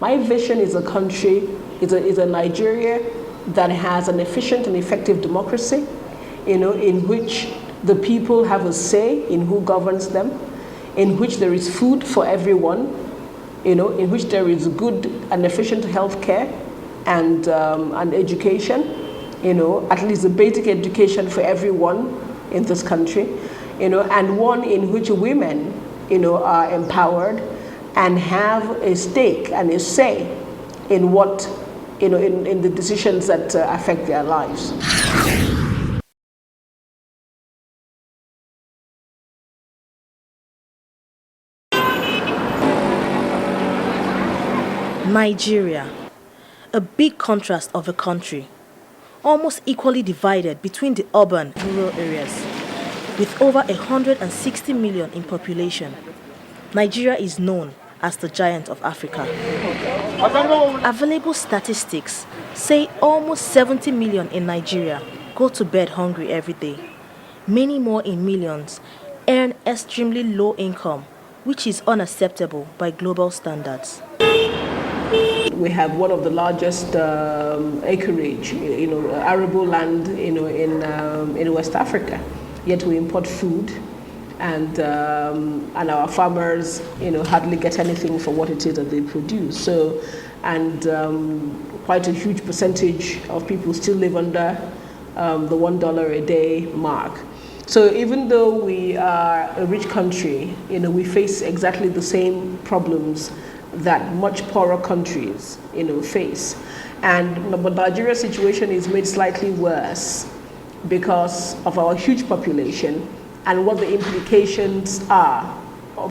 My vision is a country, is a Nigeria that has an efficient and effective democracy, in which the people have a say in who governs them, in which there is food for everyone, in which there is good and efficient health care and education, at least a basic education for everyone in this country, and one in which women, are empowered and have a stake and a say in what, in the decisions that affect their lives. Nigeria, a big contrast of a country, almost equally divided between the urban and rural areas. With over 160 million in population, Nigeria is known as the giant of Africa. Available statistics say almost 70 million in Nigeria go to bed hungry every day. Many more in millions earn extremely low income, which is unacceptable by global standards. We have one of the largest acreage, arable land, in West Africa. Yet we import food, and our farmers, hardly get anything for what it is that they produce. So, and quite a huge percentage of people still live under the $1 a day mark. So even though we are a rich country, we face exactly the same problems that much poorer countries, face. But Nigeria's situation is made slightly worse because of our huge population and what the implications are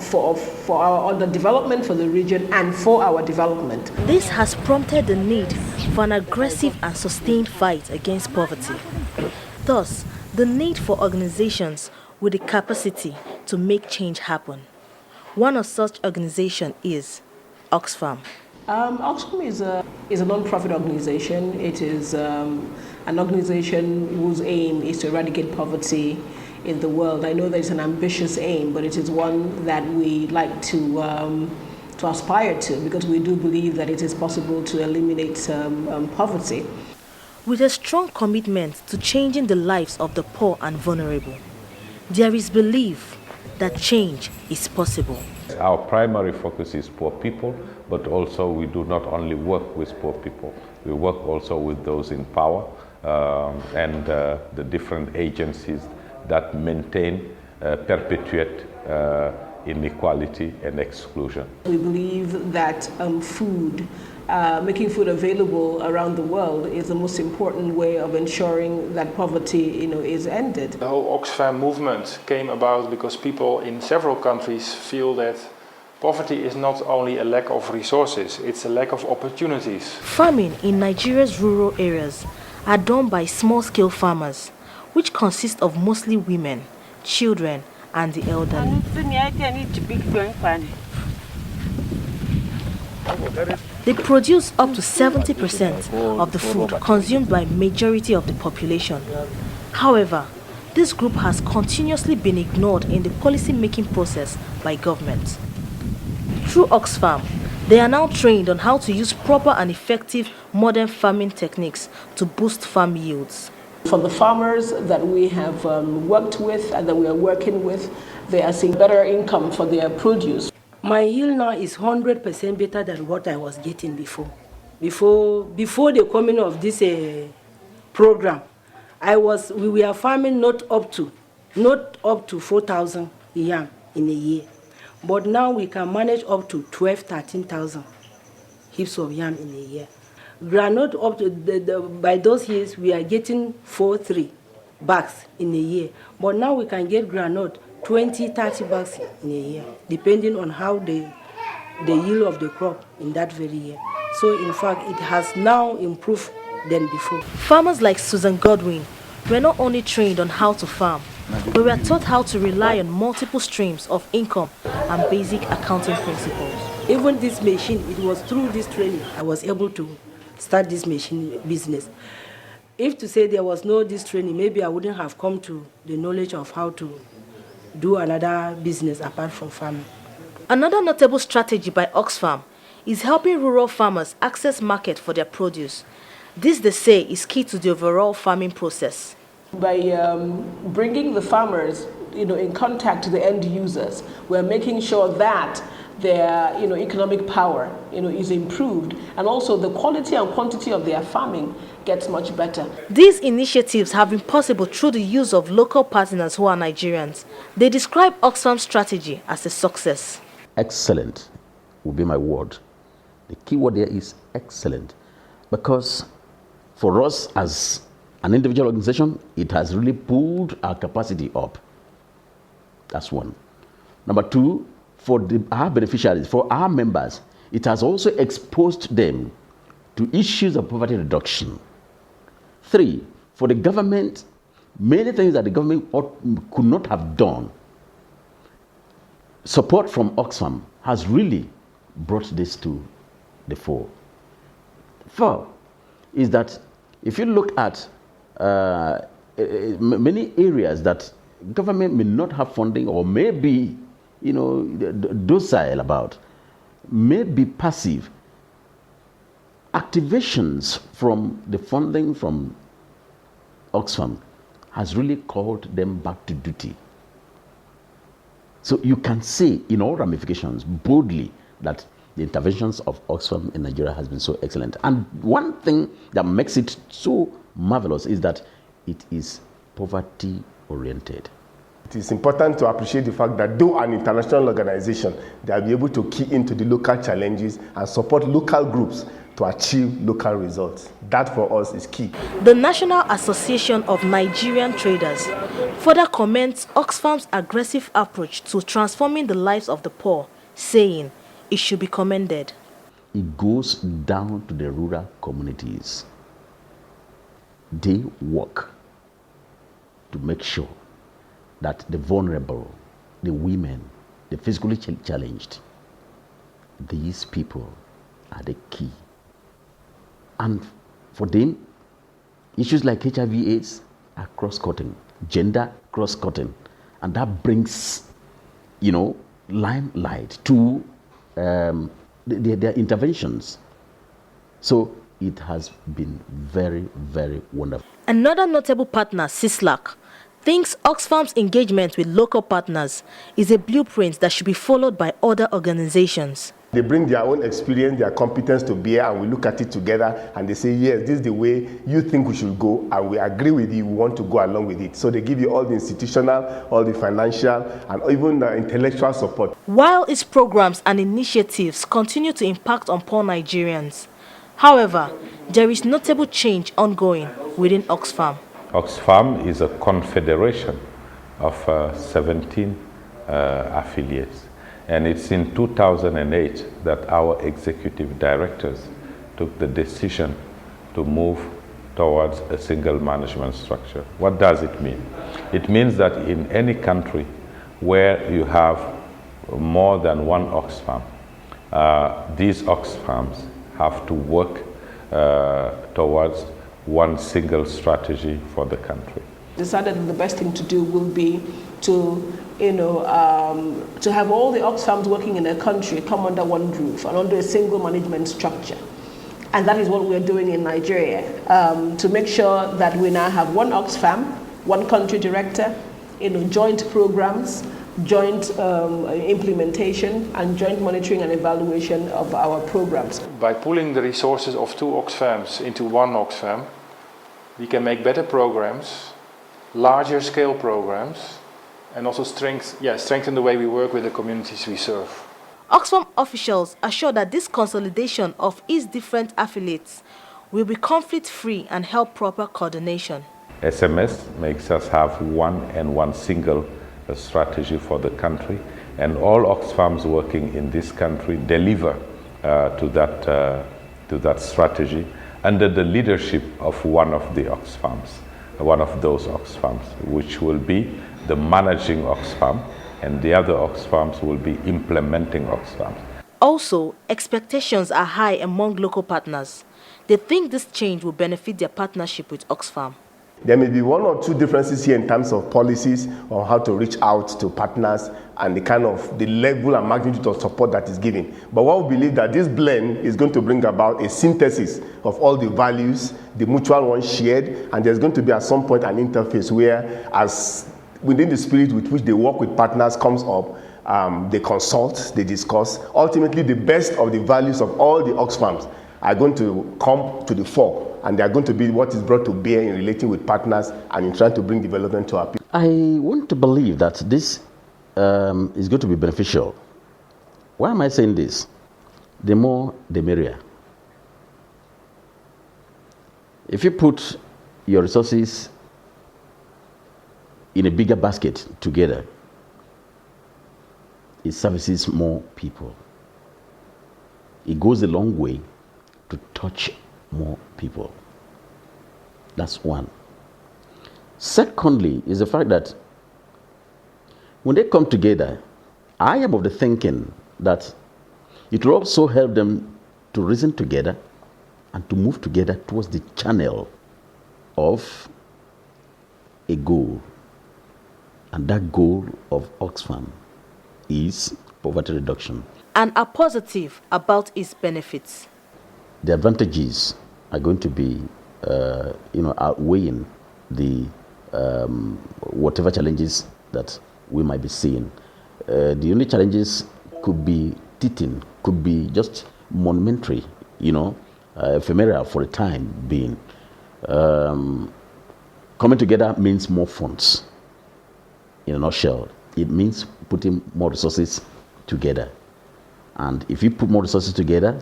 for our underdevelopment for the region and for our development. This has prompted the need for an aggressive and sustained fight against poverty. Thus, the need for organizations with the capacity to make change happen. One of such organizations is OXFAM. OXFAM is a non-profit organization. It is an organization whose aim is to eradicate poverty in the world. I know that it's an ambitious aim, but it is one that we like to aspire to, because we do believe that it is possible to eliminate poverty. With a strong commitment to changing the lives of the poor and vulnerable, there is belief that change is possible. Our primary focus is poor people, but also we do not only work with poor people, we work also with those in power and the different agencies that maintain, perpetuate inequality and exclusion. We believe that making food available around the world is the most important way of ensuring that poverty, is ended. The whole OXFAM movement came about because people in several countries feel that poverty is not only a lack of resources, it's a lack of opportunities. Farming in Nigeria's rural areas are done by small-scale farmers, which consist of mostly women, children, and the elderly. They produce up to 70% of the food consumed by majority of the population. However, this group has continuously been ignored in the policy-making process by government. Through OXFAM, they are now trained on how to use proper and effective modern farming techniques to boost farm yields. For the farmers that we have worked with and that we are working with, they are seeing better income for their produce. My yield now is 100% better than what I was getting before. Before the coming of this program, we were farming not up to 4,000 yam in a year. But now we can manage up to 13,000 heaps of yam in a year. Granite up to by those years we are getting 4-3 bags in a year. But now we can get granite 20-30 bags in a year, depending on how the yield of the crop in that very year. So in fact, it has now improved than before. Farmers like Susan Godwin were not only trained on how to farm, but were taught how to rely on multiple streams of income and basic accounting principles. Even this machine, it was through this training I was able to start this machine business. If to say there was no this training, maybe I wouldn't have come to the knowledge of how to do another business apart from farming. Another notable strategy by OXFAM is helping rural farmers access market for their produce. This, they say, is key to the overall farming process. By bringing the farmers, in contact to the end users, we're making sure that their, economic power, is improved, and also the quality and quantity of their farming gets much better. These initiatives have been possible through the use of local partners who are Nigerians. They describe OXFAM'S strategy as a success. Excellent will be my word. The key word there is excellent, because for us as an individual organization, it has really pulled our capacity up. That's one. Number two, for our beneficiaries, for our members, it has also exposed them to issues of poverty reduction. Three, for the government, many things that the government could not have done, support from OXFAM has really brought this to the fore. Four is that if you look at many areas that government may not have funding or may be, docile about, may be passive, activations from the funding from OXFAM has really called them back to duty. So you can say in all ramifications boldly that the interventions of OXFAM in Nigeria has been so excellent. And one thing that makes it so marvelous is that it is poverty oriented. It is important to appreciate the fact that though an international organization, they will be able to key into the local challenges and support local groups to achieve local results. That for us is key. The National Association of Nigerian Traders further comments OXFAM'S aggressive approach to transforming the lives of the poor, saying it should be commended. It goes down to the rural communities. They work to make sure that the vulnerable, the women, the physically challenged, these people are the key. And for them, issues like HIV/AIDS are cross-cutting, gender cross-cutting, and that brings, limelight to their interventions. So it has been very, very wonderful. Another notable partner, CISLAC, thinks OXFAM'S engagement with local partners is a blueprint that should be followed by other organizations. They bring their own experience, their competence to bear, and we look at it together and they say, yes, this is the way you think we should go, and we agree with you, we want to go along with it. So they give you all the institutional, all the financial, and even the intellectual support. While its programs and initiatives continue to impact on poor Nigerians, however, there is notable change ongoing within OXFAM. OXFAM is a confederation of 17 affiliates. And it's in 2008 that our executive directors took the decision to move towards a single management structure. What does it mean? It means that in any country where you have more than one OXFAM, these OXFAMs have to work towards one single strategy for the country. Decided that the best thing to do will be to have all the OXFAMs working in a country come under one roof and under a single management structure. And that is what we're doing in Nigeria, to make sure that we now have one OXFAM, one country director, joint programs, joint implementation, and joint monitoring and evaluation of our programs. By pooling the resources of two OXFAMs into one OXFAM, we can make better programs, larger scale programs, and also strengthen the way we work with the communities we serve. OXFAM officials assure that this consolidation of its different affiliates will be conflict-free and help proper coordination. SMS makes us have one single strategy for the country, and all OXFAMs working in this country deliver to that strategy under the leadership of one of the OXFAMs, one of those OXFAMs, which will be the managing OXFAM, and the other OXFAMs will be implementing OXFAMs. Also, expectations are high among local partners. They think this change will benefit their partnership with OXFAM. There may be one or two differences here in terms of policies on how to reach out to partners and the level and magnitude of support that is given. But what we believe that this blend is going to bring about a synthesis of all the values, the mutual ones shared, and there's going to be at some point an interface where, as within the spirit with which they work with partners comes up, they consult, they discuss. Ultimately, the best of the values of all the OXFAM'S are going to come to the fore, and they are going to be what is brought to bear in relating with partners and in trying to bring development to our people. I want to believe that this is going to be beneficial. Why am I saying this? The more, the merrier. If you put your resources in a bigger basket together, it services more people. It goes a long way to touch more people. That's one. Secondly, is the fact that when they come together, I am of the thinking that it will also help them to reason together and to move together towards the channel of a goal. And that goal of OXFAM is poverty reduction. And are positive about its benefits. The advantages are going to be, outweighing the whatever challenges that we might be seeing. The only challenges could be teething, could be just momentary, ephemeral for a time being. Coming together means more funds. In a nutshell, it means putting more resources together. And if you put more resources together,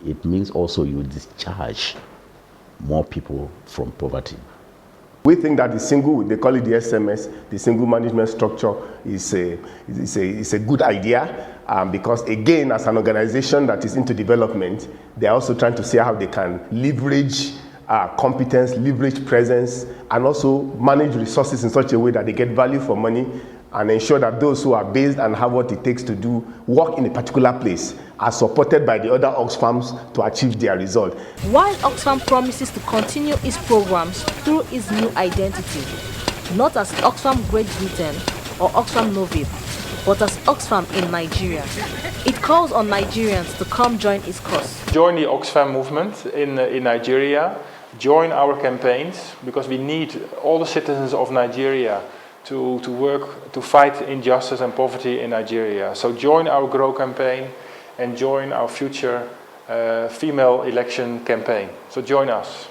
it means also you discharge more people from poverty. We think that they call it the SMS, the single management structure, is a good idea because, again, as an organization that is into development, they're also trying to see how they can leverage competence, leverage presence, and also manage resources in such a way that they get value for money and ensure that those who are based and have what it takes to do work in a particular place are supported by the other OXFAM'S to achieve their result. While OXFAM promises to continue its programs through its new identity, not as OXFAM Great Britain or OXFAM Novib, but as OXFAM in Nigeria, it calls on Nigerians to come join its cause. Join the OXFAM movement in Nigeria, join our campaigns, because we need all the citizens of Nigeria to work to fight injustice and poverty in Nigeria. So join our GROW campaign and join our future female election campaign. So join us.